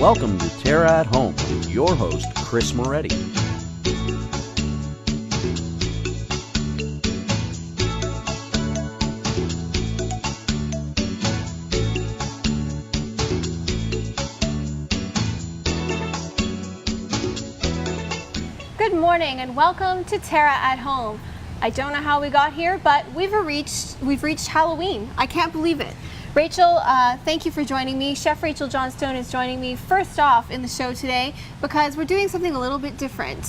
Welcome to TERRA at Home with your host, Kris Moretti. Good morning and welcome to TERRA at Home. I don't know how we got here, but we've reached Halloween. I can't believe it. Rachel, thank you for joining me. Chef Rachel Johnstone is joining me first off in the show today because we're doing something a little bit different.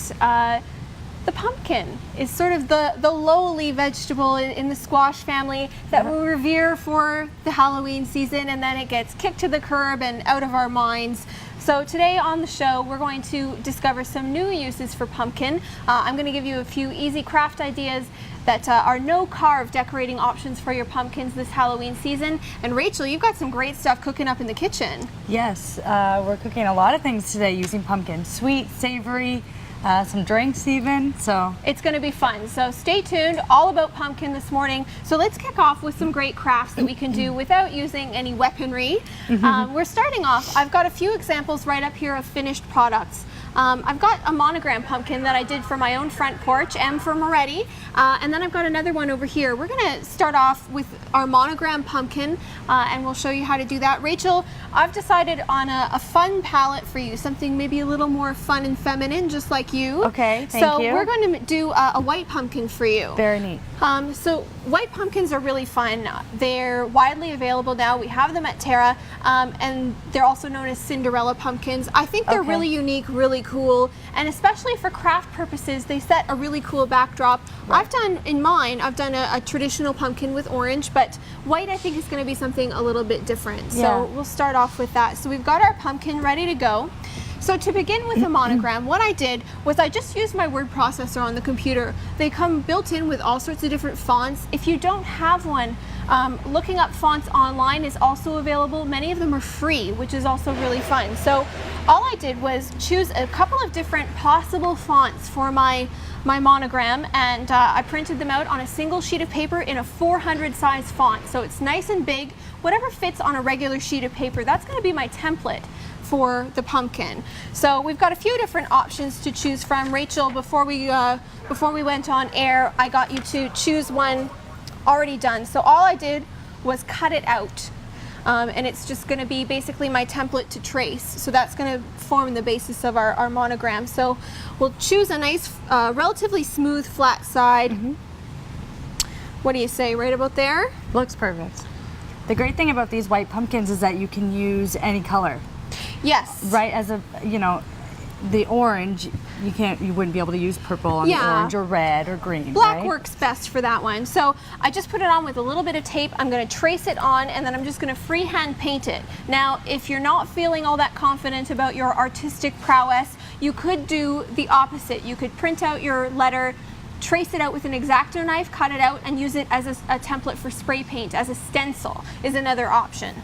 The pumpkin is sort of the lowly vegetable in the squash family that we revere for the Halloween season, and then it gets kicked to the curb and out of our minds. So today on the show, we're going to discover some new uses for pumpkin. I'm going to give you a few easy craft ideas that are no-carve decorating options for your pumpkins this Halloween season. And Rachel, you've got some great stuff cooking up in the kitchen. Yes, we're cooking a lot of things today using pumpkin. Sweet, savory, some drinks even, so. It's going to be fun, so stay tuned, all about pumpkin this morning. So let's kick off with some great crafts that we can do without using any weaponry. We're starting off, I've got a few examples right up here of finished products. I've got a monogram pumpkin that I did for my own front porch, M for Moretti, and then I've got another one over here. We're going to start off with our monogram pumpkin, and we'll show you how to do that. Rachel, I've decided on a fun palette for you, something maybe a little more fun and feminine, just like you. Okay, thank you. So we're going to do a white pumpkin for you. Very neat. So white pumpkins are really fun. They're widely available now. We have them at TERRA, and they're also known as Cinderella pumpkins. I think they're really unique, really cool, and especially for craft purposes, they set a really cool backdrop. Right. I've done a traditional pumpkin with orange, but white I think is going to be something a little bit different. So we'll start off with that. So we've got our pumpkin ready to go. So to begin with the monogram, what I did was I just used my word processor on the computer. They come built in with all sorts of different fonts. If you don't have one, looking up fonts online is also available. Many of them are free, which is also really fun. So all I did was choose a couple of different possible fonts for my monogram, and I printed them out on a single sheet of paper in a 400 size font. So it's nice and big. Whatever fits on a regular sheet of paper, that's going to be my template for the pumpkin. So we've got a few different options to choose from. Rachel, before we went on air, I got you to choose one already done. So all I did was cut it out, and it's just going to be basically my template to trace. So that's going to form the basis of our monogram. So we'll choose a nice, relatively smooth, flat side. What do you say, right about there? Looks perfect. The great thing about these white pumpkins is that you can use any color. Yes. Right, as the orange, you wouldn't be able to use purple on the orange or red or green. Black works best for that one. So I just put it on with a little bit of tape. I'm going to trace it on, and then I'm just going to freehand paint it. Now, if you're not feeling all that confident about your artistic prowess, you could do the opposite. You could print out your letter, trace it out with an X-Acto knife, cut it out, and use it as a template for spray paint, as a stencil is another option.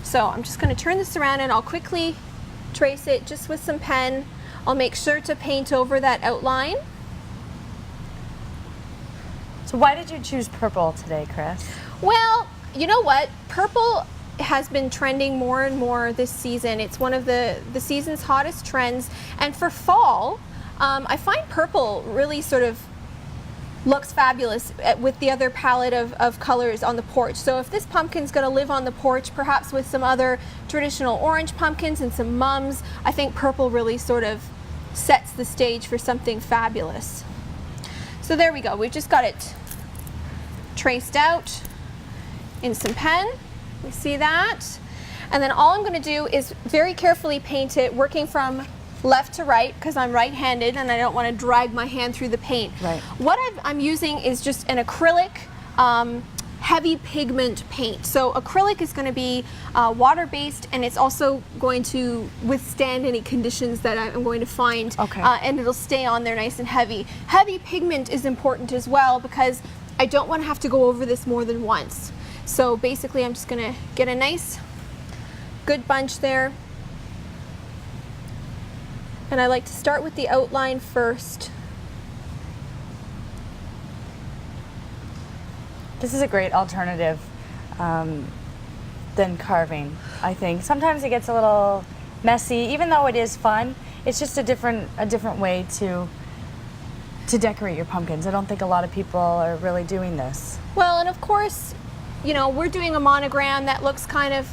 So I'm just going to turn this around, and I'll quickly trace it just with some pen. I'll make sure to paint over that outline. So why did you choose purple today, Kris? Well, you know what? Purple has been trending more and more this season. It's one of the season's hottest trends. And for fall, I find purple really sort of looks fabulous with the other palette of colors on the porch. So if this pumpkin's going to live on the porch, perhaps with some other traditional orange pumpkins and some mums, I think purple really sort of sets the stage for something fabulous. So there we go. We've just got it traced out in some pen. We see that. And then all I'm going to do is very carefully paint it, working from left to right, because I'm right-handed and I don't want to drag my hand through the paint. Right. What I'm using is just an acrylic heavy pigment paint. So acrylic is going to be water-based, and it's also going to withstand any conditions that I'm going to find, and it'll stay on there nice and heavy. Heavy pigment is important as well because I don't want to have to go over this more than once. So basically I'm just going to get a nice good bunch there. And I like to start with the outline first. This is a great alternative than carving, I think. Sometimes it gets a little messy. Even though it is fun, it's just a different way to decorate your pumpkins. I don't think a lot of people are really doing this. Well, and of course, you know, we're doing a monogram that looks kind of,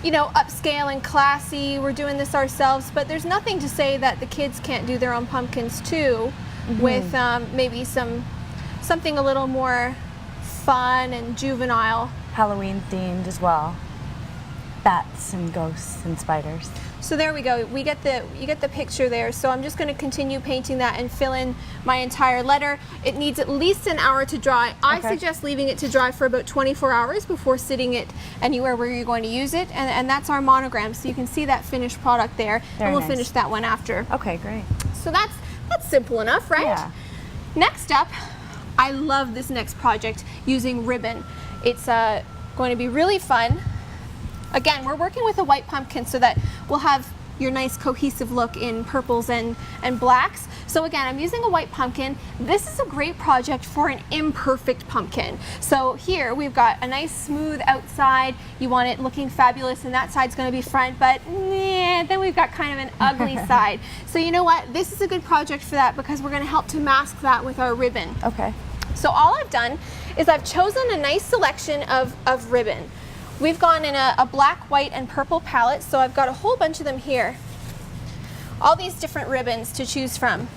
you know, upscale and classy. We're doing this ourselves, but there's nothing to say that the kids can't do their own pumpkins too, with maybe something a little more fun and juvenile. Halloween themed as well. Bats and ghosts and spiders. So there we go. You get the picture there. So I'm just going to continue painting that and fill in my entire letter. It needs at least an hour to dry. I suggest leaving it to dry for about 24 hours before sitting it anywhere where you're going to use it. And that's our monogram. So you can see that finished product there. And we'll finish that one after. Okay, great. So that's simple enough, right? Yeah. Next up, I love this next project using ribbon. It's going to be really fun. Again, we're working with a white pumpkin so that we'll have your nice cohesive look in purples and blacks. So again, I'm using a white pumpkin. This is a great project for an imperfect pumpkin. So here we've got a nice smooth outside. You want it looking fabulous, and that side's going to be front, but then we've got kind of an ugly side. So you know what? This is a good project for that because we're going to help to mask that with our ribbon. Okay. So all I've done is I've chosen a nice selection of ribbon. We've gone in a black, white, and purple palette, so I've got a whole bunch of them here. All these different ribbons to choose from.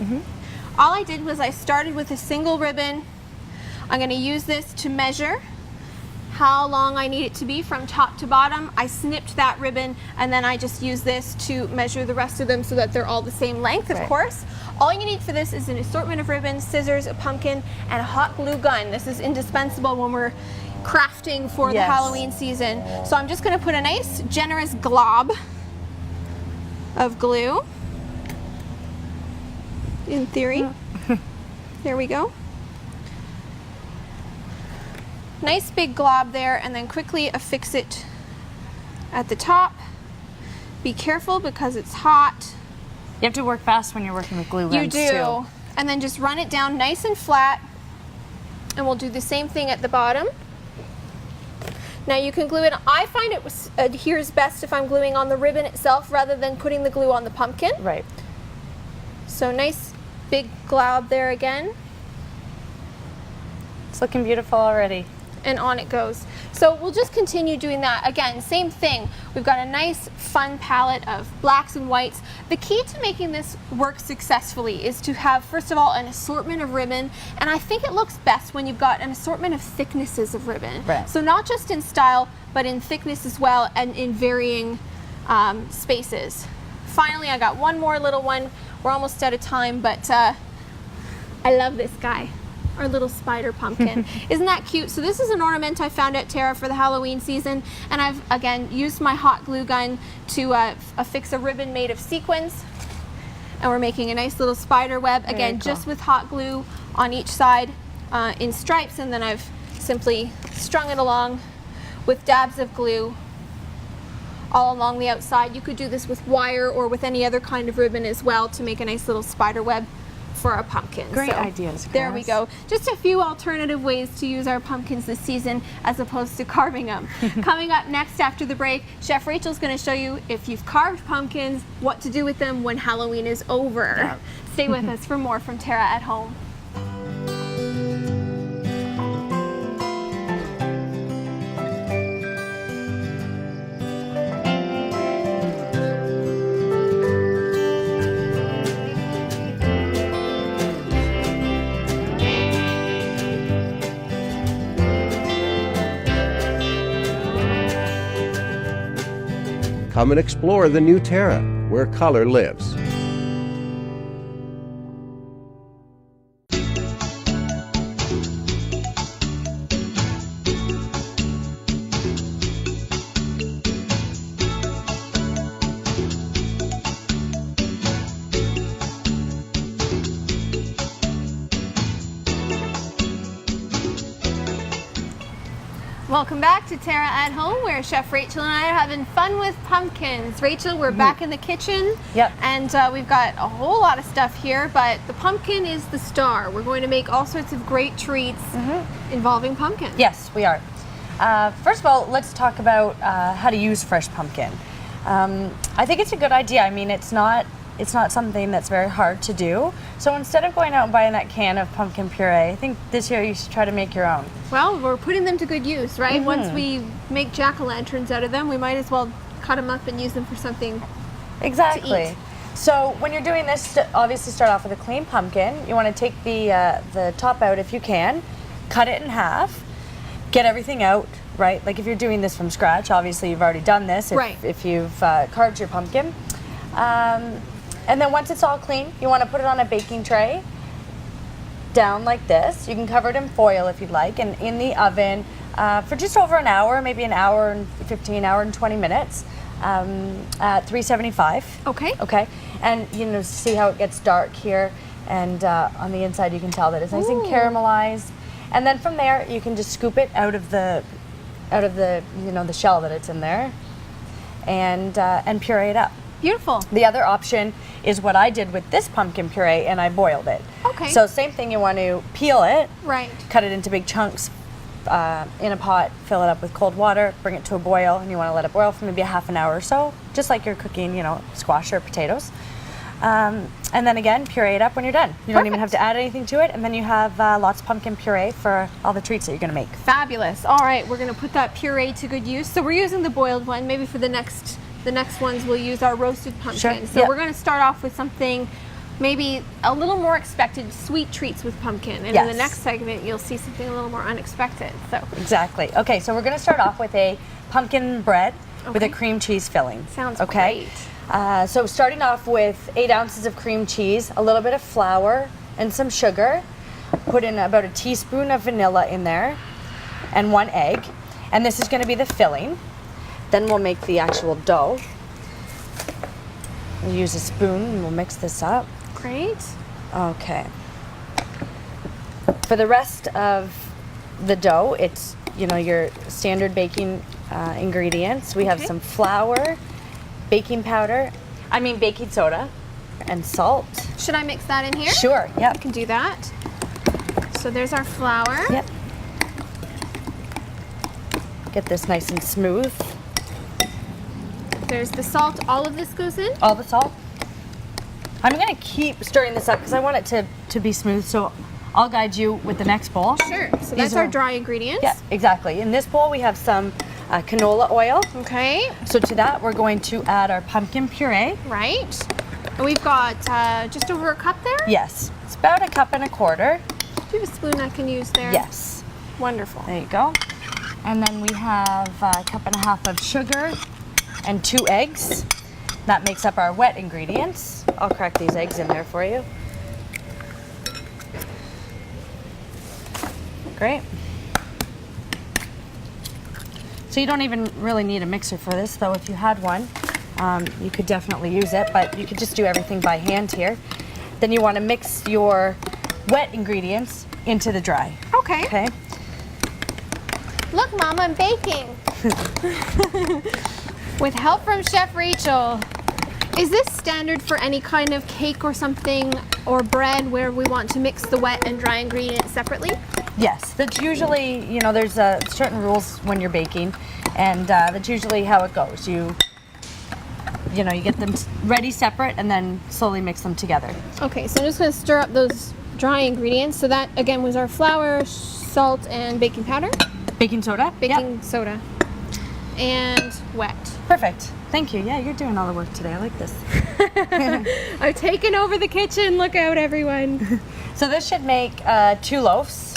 All I did was I started with a single ribbon. I'm going to use this to measure how long I need it to be from top to bottom. I snipped that ribbon, and then I just use this to measure the rest of them so that they're all the same length, of course. All you need for this is an assortment of ribbons, scissors, a pumpkin, and a hot glue gun. This is indispensable when we're crafting for the Halloween season. So I'm just going to put a nice generous glob of glue, in theory. There we go. Nice big glob there, and then quickly affix it at the top. Be careful because it's hot. You have to work fast when you're working with glue guns. You do. Too. And then just run it down nice and flat, and we'll do the same thing at the bottom. Now you can glue it. I find it adheres best if I'm gluing on the ribbon itself rather than putting the glue on the pumpkin. Right. So nice big glob there again. It's looking beautiful already. And on it goes. So we'll just continue doing that. Again, same thing. We've got a nice fun palette of blacks and whites. The key to making this work successfully is to have, first of all, an assortment of ribbon, and I think it looks best when you've got an assortment of thicknesses of ribbon. Right. So not just in style, but in thickness as well, and in varying spaces. Finally, I got one more little one. We're almost out of time, but I love this guy. Our little spider pumpkin. Isn't that cute? So this is an ornament I found at TERRA for the Halloween season, and I've again used my hot glue gun to affix a ribbon made of sequins, and we're making a nice little spider web, again just with hot glue on each side in stripes, and then I've simply strung it along with dabs of glue all along the outside. You could do this with wire or with any other kind of ribbon as well to make a nice little spider web for our pumpkins. Great ideas, Kris. There we go. Just a few alternative ways to use our pumpkins this season as opposed to carving them. Coming up next after the break, Chef Rachel's going to show you, if you've carved pumpkins, what to do with them when Halloween is over. Yeah. Stay with us for more from TERRA at Home. Come and explore the new TERRA, where color lives. Welcome back to TERRA at Home, where Chef Rachel and I are having fun with pumpkins. Rachel, we're back in the kitchen. Yep. And we've got a whole lot of stuff here, but the pumpkin is the star. We're going to make all sorts of great treats involving pumpkins. Yes, we are. First of all, let's talk about how to use fresh pumpkin. I think it's a good idea. I mean, it's not something that's very hard to do. So instead of going out and buying that can of pumpkin puree, I think this year you should try to make your own. Well, we're putting them to good use, right? Once we make jack-o'-lanterns out of them, we might as well cut them up and use them for something Exactly. to eat. So when you're doing this, obviously start off with a clean pumpkin. You want to take the top out if you can, cut it in half, get everything out, right? Like if you're doing this from scratch, obviously you've already done this if you've carved your pumpkin. And then once it's all clean, you want to put it on a baking tray down like this. You can cover it in foil if you'd like, and in the oven for just over an hour, maybe an hour and 15, hour and 20 minutes at 375. Okay. Okay. And you know, see how it gets dark here, and on the inside you can tell that it's nice and caramelized. And then from there you can just scoop it out of the you know, the shell that it's in there, and puree it up. Beautiful. The other option is what I did with this pumpkin puree, and I boiled it. Okay. So same thing, you want to peel it, Right. cut it into big chunks in a pot, fill it up with cold water, bring it to a boil, and you want to let it boil for maybe a half an hour or so, just like you're cooking, you know, squash or potatoes. And then again, puree it up when you're done. You don't even have to add anything to it, and then you have lots of pumpkin puree for all the treats that you're going to make. Fabulous. All right, we're going to put that puree to good use. So we're using the boiled one. Maybe for the next ones we'll use our roasted pumpkin. Sure. So Yeah. we're going to start off with something maybe a little more expected, sweet treats with pumpkin. And in Yes. the next segment, you'll see something a little more unexpected. So Exactly. Okay, so we're going to start off with a pumpkin bread with a Okay. cream cheese filling. Sounds okay. great. So starting off with 8 ounces of cream cheese, a little bit of flour, and some sugar. Put in about a teaspoon of vanilla in there, and 1 egg. And this is going to be the filling. Then we'll make the actual dough. We'll use a spoon and we'll mix this up. Great. Okay. For the rest of the dough, it's, you know, your standard baking ingredients. We have Okay. some flour, baking soda, and salt. Should I mix that in here? Sure, I yep. can do that. So there's our flour. Yep. Get this nice and smooth. There's the salt. All of this goes in? All the salt. I'm going to keep stirring this up because I want it to be smooth, so I'll guide you with the next bowl. Sure. So These that's our are- dry ingredients. Yeah, exactly. In this bowl we have some canola oil. Okay. So to that we're going to add our pumpkin puree. Right. And we've got just over a cup there? Yes, it's about 1.25 cups. Do you have a spoon I can use there? Yes, Wonderful. there you go. And then we have 1.5 cups of sugar and 2 eggs. That makes up our wet ingredients. I'll crack these eggs in there for you. Great. So you don't even really need a mixer for this, though if you had one, you could definitely use it, but you could just do everything by hand here. Then you want to mix your wet ingredients into the dry. Okay. Okay? Look, Mom, I'm baking. With help from Chef Rachel. Is this standard for any kind of cake or something, or bread, where we want to mix the wet and dry ingredients separately? Yes, that's usually, you know, there's certain rules when you're baking, and that's usually how it goes. You know, you get them ready separate and then slowly mix them together. Okay, so I'm just going to stir up those dry ingredients. So that, again, was our flour, salt, and baking powder. Baking soda? Baking Yep. soda. And wet. Perfect. Thank you. Yeah, you're doing all the work today. I like this. I've taken over the kitchen. Look out, everyone. So this should make 2 loaves.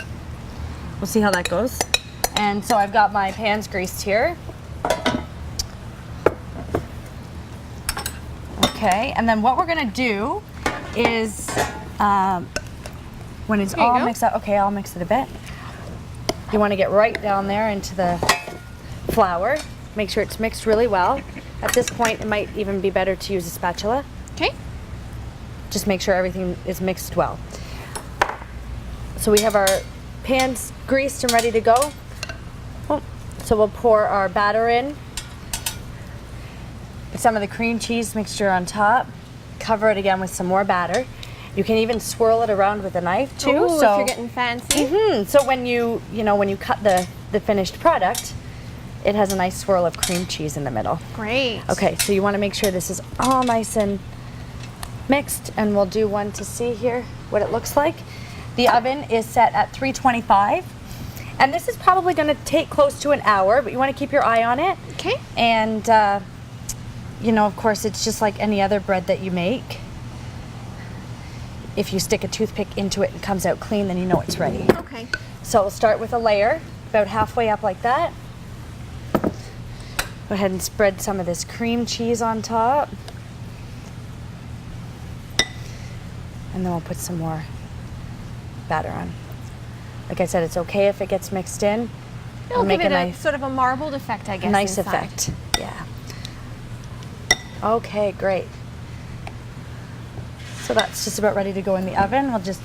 We'll see how that goes. And so I've got my pans greased here. Okay, and then what we're gonna do is, when it's There you all go. mixed up, okay, I'll mix it a bit. You wanna get right down there into the flour. Make sure it's mixed really well. At this point, it might even be better to use a spatula. Okay. Just make sure everything is mixed well. So we have our pans greased and ready to go. So we'll pour our batter in. Some of the cream cheese mixture on top. Cover it again with some more batter. You can even swirl it around with a knife too. Ooh, so if you're getting fancy. So when you cut the finished product, it has a nice swirl of cream cheese in the middle. Great. Okay, so you want to make sure this is all nice and mixed, and we'll do one to see here what it looks like. The oven is set at 325, and this is probably going to take close to an hour, but you want to keep your eye on it. Okay. And you know, of course, it's just like any other bread that you make. If you stick a toothpick into it and it comes out clean, then you know it's ready. Okay. So we'll start with a layer about halfway up like that. Go ahead and spread some of this cream cheese on top. And then we'll put some more batter on. Like I said, it's okay if it gets mixed in. It'll give it a sort of a marbled effect, I guess. Nice inside. effect, yeah. Okay, great. So that's just about ready to go in the oven. We'll just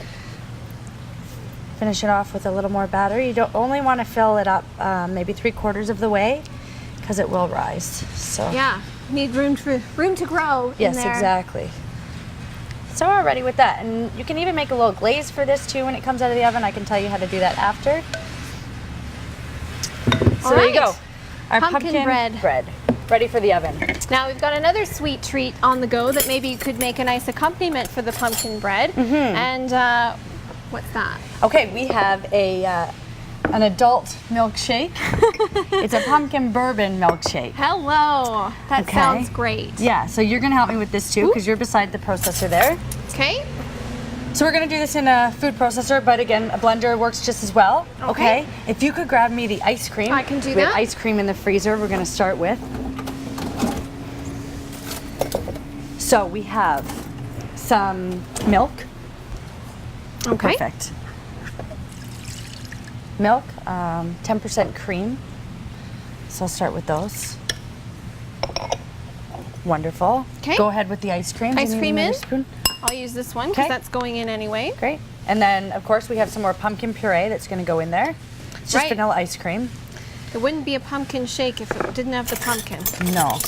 finish it off with a little more batter. You don't only want to fill it up maybe 3/4 of the way, because it will rise. So Yeah, need room to grow. yes, in there. exactly. So we're ready with that, and you can even make a little glaze for this too when it comes out of the oven. I can tell you how to do that after. So All there you right. go. Our Pumpkin bread. ready for the oven. Now we've got another sweet treat on the go that maybe you could make a nice accompaniment for the pumpkin bread. And what's that? Okay, we have an adult milkshake. It's a pumpkin bourbon milkshake. Hello. That Okay. sounds great. Yeah, so you're gonna help me with this too, because you're beside the processor there. Okay. So we're gonna do this in a food processor, but again, a blender works just as well. Okay. If you could grab me the ice cream. I can do We have that. ice cream in the freezer we're gonna start with. So we have some milk. Okay. Perfect. Milk, 10% cream. So I'll start with those. Wonderful. Okay. Go ahead with the ice cream. Do you Ice need cream another in. spoon? I'll use this one because Okay. that's going in anyway. Great. And then, of course, we have some more pumpkin puree that's going to go in there. It's just Right. vanilla ice cream. It wouldn't be a pumpkin shake if it didn't have the pumpkin. No.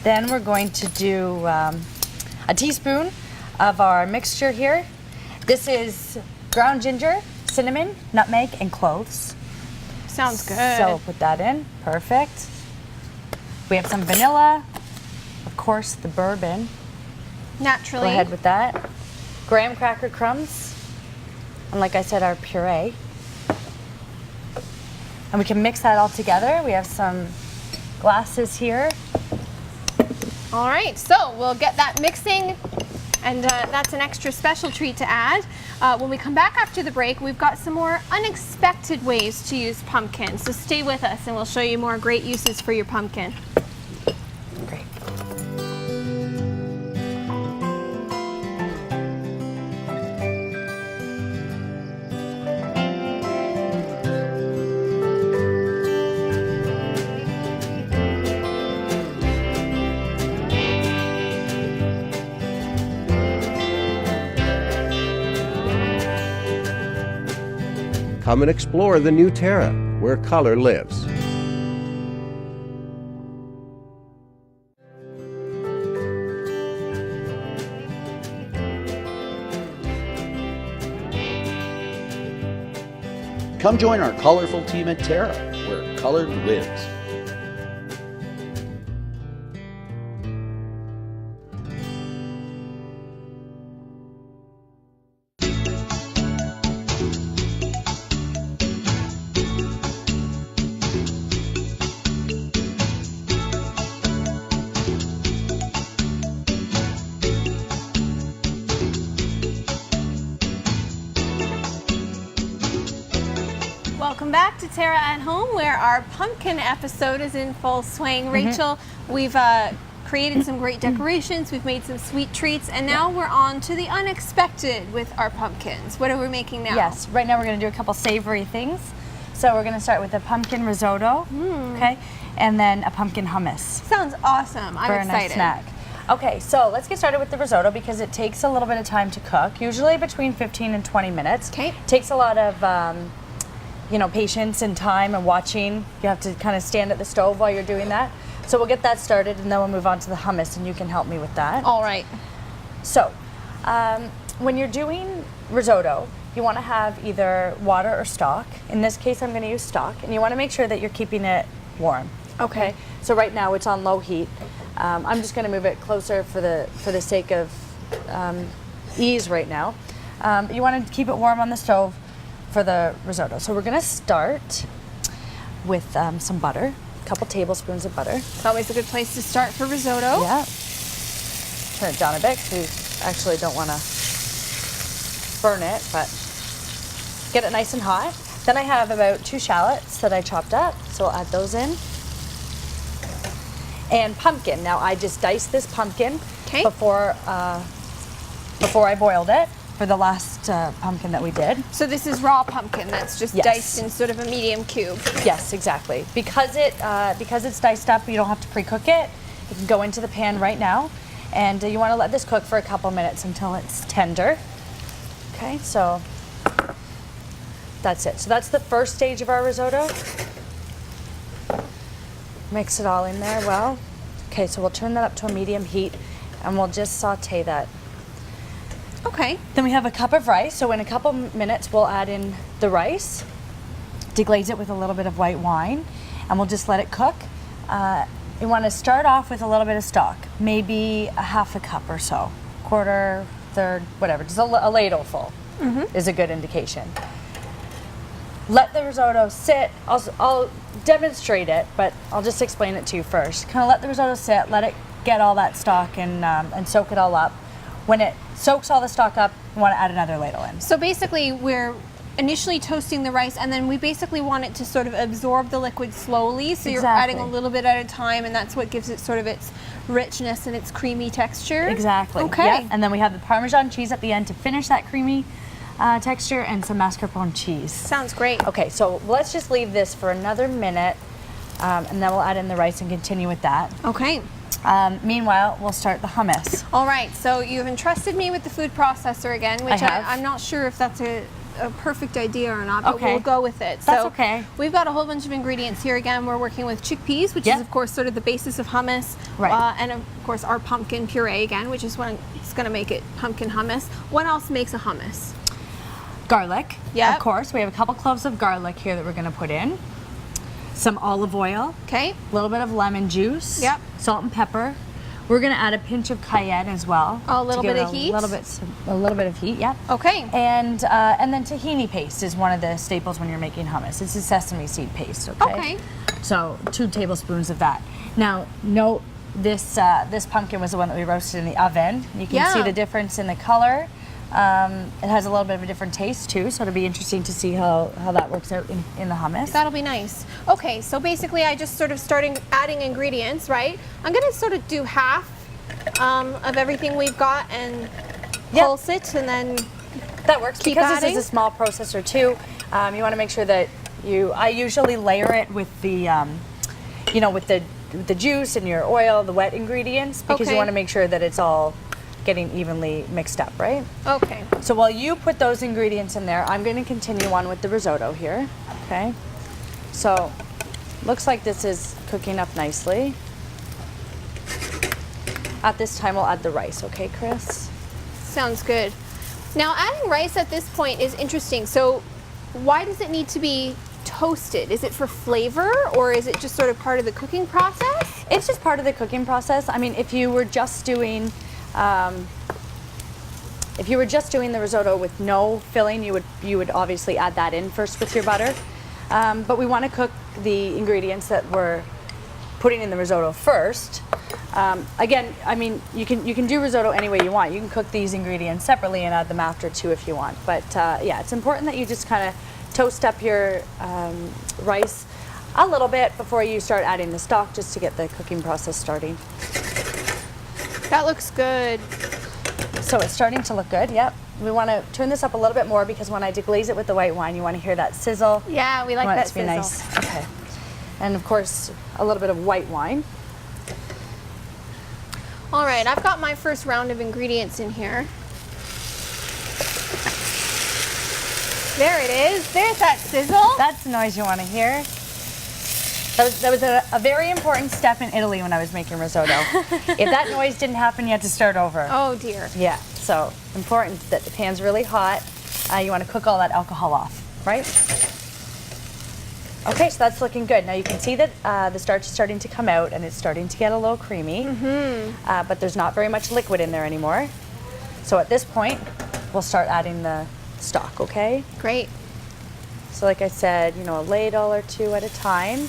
Then we're going to do a teaspoon of our mixture here. This is ground ginger, cinnamon, nutmeg, and cloves. Sounds good. So we'll put that in. Perfect. We have some vanilla. Of course, the bourbon. Naturally. Go ahead with that. Graham cracker crumbs. And like I said, our puree. And we can mix that all together. We have some glasses here. All right, so we'll get that mixing, and that's an extra special treat to add. When we come back after the break, we've got some more unexpected ways to use pumpkin. So stay with us, and we'll show you more great uses for your pumpkin. Great. Come and explore the new TERRA, where color lives. Come join our colorful team at TERRA, where color lives. Welcome back to TERRA at Home, where our pumpkin episode is in full swing. Rachel, we've created some great decorations, we've made some sweet treats, and now we're on to the unexpected with our pumpkins. What are we making now? Yes, right now we're going to do a couple savory things. So we're going to start with a pumpkin risotto, okay, and then a pumpkin hummus Sounds awesome. I'm for a excited. nice snack. Okay, so let's get started with the risotto because it takes a little bit of time to cook, usually between 15 and 20 minutes. Okay. Takes a lot of you know, patience and time and watching. You have to kind of stand at the stove while you're doing that. So we'll get that started and then we'll move on to the hummus and you can help me with that. All right. So, when you're doing risotto, you want to have either water or stock. In this case, I'm going to use stock, and you want to make sure that you're keeping it warm. Okay. So right now it's on low heat. I'm just going to move it closer for the sake of ease right now. You want to keep it warm on the stove for the risotto. So we're going to start with some butter, a couple tablespoons of butter. It's always a good place to start for risotto. Yeah. Turn it down a bit because we actually don't want to burn it, but get it nice and hot. Then I have about 2 shallots that I chopped up, so I'll add those in. And pumpkin. Now I just diced this pumpkin before I boiled it for the last pumpkin that we did. So this is raw pumpkin that's just diced in sort of a medium cube. Yes, exactly. Because it's diced up, you don't have to pre-cook it. You can go into the pan right now, and you want to let this cook for a couple minutes until it's tender. Okay, so that's it. So that's the first stage of our risotto. Mix it all in there well. Okay, so we'll turn that up to a medium heat, and we'll just saute that. Okay. Then we have a cup of rice. So in a couple minutes, we'll add in the rice, deglaze it with a little bit of white wine, and we'll just let it cook. You want to start off with a little bit of stock, maybe a half a cup or so, quarter, third, whatever. Just a ladle full is a good indication. Let the risotto sit. I'll demonstrate it, but I'll just explain it to you first. Kind of let the risotto sit, let it get all that stock and soak it all up. When it soaks all the stock up, you want to add another ladle in. So basically we're initially toasting the rice, and then we basically want it to sort of absorb the liquid slowly, so you're adding a little bit at a time, and that's what gives it sort of its richness and its creamy texture. Exactly. Okay. Yeah. And then we have the Parmesan cheese at the end to finish that creamy texture, and some mascarpone cheese. Sounds great. Okay, so let's just leave this for another minute, and then we'll add in the rice and continue with that. Okay. Meanwhile, we'll start the hummus. All right, so you've entrusted me with the food processor again, which I'm not sure if that's a perfect idea or not, but we'll go with it. That's okay. We've got a whole bunch of ingredients here. Again, we're working with chickpeas, which is of course sort of the basis of hummus, and of course our pumpkin puree again, which is what it's going to make it pumpkin hummus. What else makes a hummus? Garlic, of course. We have a couple cloves of garlic here that we're going to put in. Some olive oil. Okay. A little bit of lemon juice. Yep. Salt and pepper. We're going to add a pinch of cayenne as well. A little bit of heat. A little bit of heat. Yeah. Okay. And then tahini paste is one of the staples when you're making hummus. It's a sesame seed paste. Okay. So 2 tablespoons of that. Now note this pumpkin was the one that we roasted in the oven. You can see the difference in the color. It has a little bit of a different taste too, so it'll be interesting to see how that works out in the hummus. That'll be nice. Okay, so basically I just sort of starting adding ingredients, right? I'm gonna sort of do half of everything we've got and pulse it, and then that works keep because adding. this is a small processor too. You want to make sure that I usually layer it with the with the juice and your oil, the wet ingredients, because you want to make sure that it's all getting evenly mixed up, right? Okay. So while you put those ingredients in there, I'm going to continue on with the risotto here. Okay. So looks like this is cooking up nicely. At this time, we'll add the rice. Okay, Kris? Sounds good. Now adding rice at this point is interesting. So why does it need to be toasted? Is it for flavor, or is it just sort of part of the cooking process? It's just part of the cooking process. I mean, if you were just doing the risotto with no filling, you would obviously add that in first with your butter. But we want to cook the ingredients that we're putting in the risotto first. Again, I mean, you can do risotto any way you want. You can cook these ingredients separately and add them after too if you want. But yeah, it's important that you just kind of toast up your rice a little bit before you start adding the stock, just to get the cooking process starting. That looks good. So it's starting to look good, yep. We want to turn this up a little bit more because when I deglaze it with the white wine, you want to hear that sizzle. Yeah, we like that sizzle. Nice. Okay. And of course, a little bit of white wine. All right, I've got my first round of ingredients in here. There it is. There's that sizzle. That's the noise you want to hear. That was a very important step in Italy when I was making risotto. If that noise didn't happen, you had to start over. Oh dear. Yeah, so important that the pan's really hot. You want to cook all that alcohol off, right? Okay, so that's looking good. Now you can see that the starch is starting to come out and it's starting to get a little creamy, but there's not very much liquid in there anymore. So at this point, we'll start adding the stock, okay? Great. So like I said, you know, a ladle or two at a time.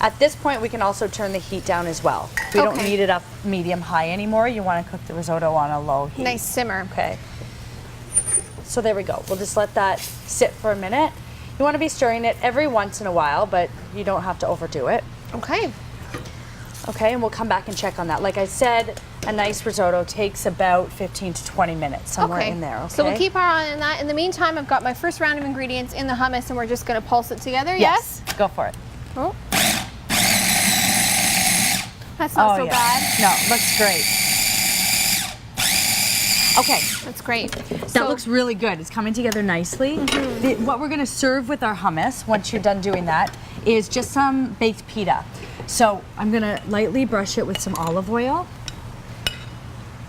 At this point, we can also turn the heat down as well. We don't need it up medium-high anymore. You want to cook the risotto on a low heat. Nice simmer. Okay. So there we go. We'll just let that sit for a minute. You want to be stirring it every once in a while, but you don't have to overdo it. Okay. Okay, and we'll come back and check on that. Like I said, a nice risotto takes about 15 to 20 minutes, somewhere in there, okay? So we'll keep our eye on that. In the meantime, I've got my first round of ingredients in the hummus, and we're just going to pulse it together, yes? Go for it. Oh. That's not so bad. No, looks great. Okay. That's great. That looks really good. It's coming together nicely. What we're going to serve with our hummus, once you're done doing that, is just some baked pita. So I'm going to lightly brush it with some olive oil.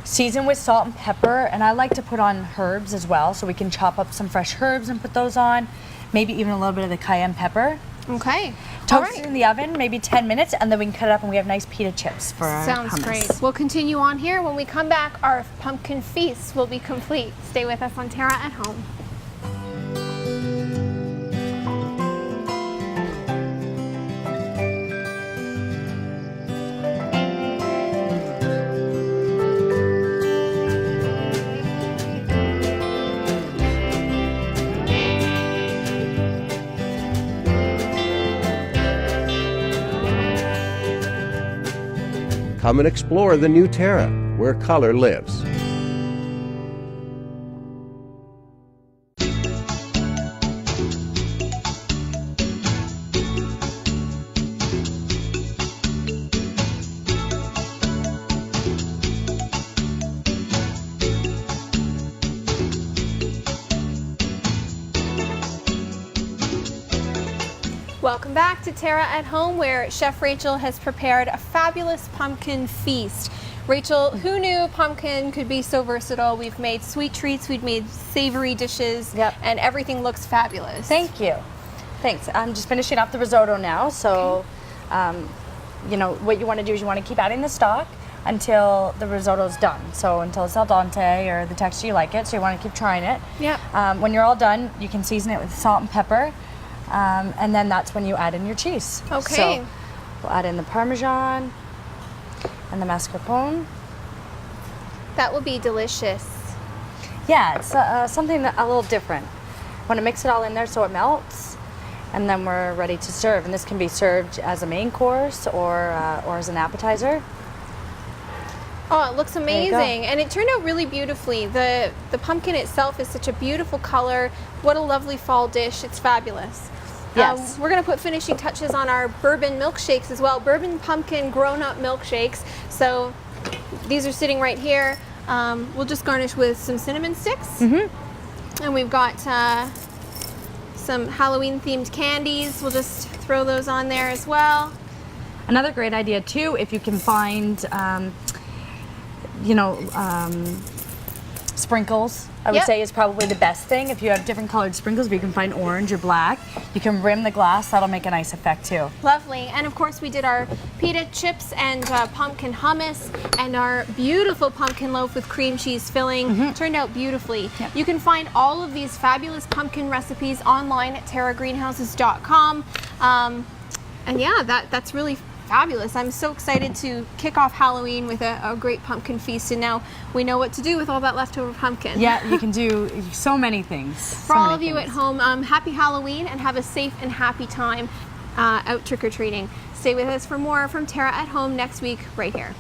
Season with salt and pepper, and I like to put on herbs as well, so we can chop up some fresh herbs and put those on. Maybe even a little bit of the cayenne pepper. Okay. Toast it in the oven, maybe 10 minutes, and then we can cut it up and we have nice pita chips for our Sounds hummus. great. We'll continue on here. When we come back, our pumpkin feast will be complete. Stay with us on Terra at Home. Come and explore the new Terra, where color lives. Welcome back to Terra at Home, where Chef Rachel has prepared a fabulous pumpkin feast. Rachel, who knew pumpkin could be so versatile? We've made sweet treats, we've made savory dishes, and everything looks fabulous. Thank you. Thanks. I'm just finishing up the risotto now, so you know, what you want to do is you want to keep adding the stock until the risotto's done. So until it's al dente or the texture you like it, so you want to keep trying it. Yeah. When you're all done, you can season it with salt and pepper. And then that's when you add in your cheese. Okay. So we'll add in the Parmesan and the mascarpone. That will be delicious. Yeah, it's something a little different. Want to mix it all in there so it melts, and then we're ready to serve. And this can be served as a main course or as an appetizer. Oh, it looks amazing, go. and it turned out really beautifully. The pumpkin itself is such a beautiful color. What a lovely fall dish. It's fabulous. Yes. We're going to put finishing touches on our bourbon milkshakes as well. Bourbon pumpkin grown-up milkshakes. So these are sitting right here. We'll just garnish with some cinnamon sticks. And we've got some Halloween-themed candies. We'll just throw those on there as well. Another great idea too, if you can find, you know, sprinkles, I would say is probably the best thing. If you have different colored sprinkles, if you can find orange or black, you can rim the glass. That'll make a nice effect too. Lovely. And of course we did our pita chips and pumpkin hummus and our beautiful pumpkin loaf with cream cheese filling. Turned out beautifully. You can find all of these fabulous pumpkin recipes online at terragreenhouses.com. And yeah, that's really fabulous. I'm so excited to kick off Halloween with a great pumpkin feast, and now we know what to do with all that leftover pumpkin. Yeah, you can do so many things. For all of you at home, happy Halloween and have a safe and happy time out trick-or-treating. Stay with us for more from Terra at Home next week right here.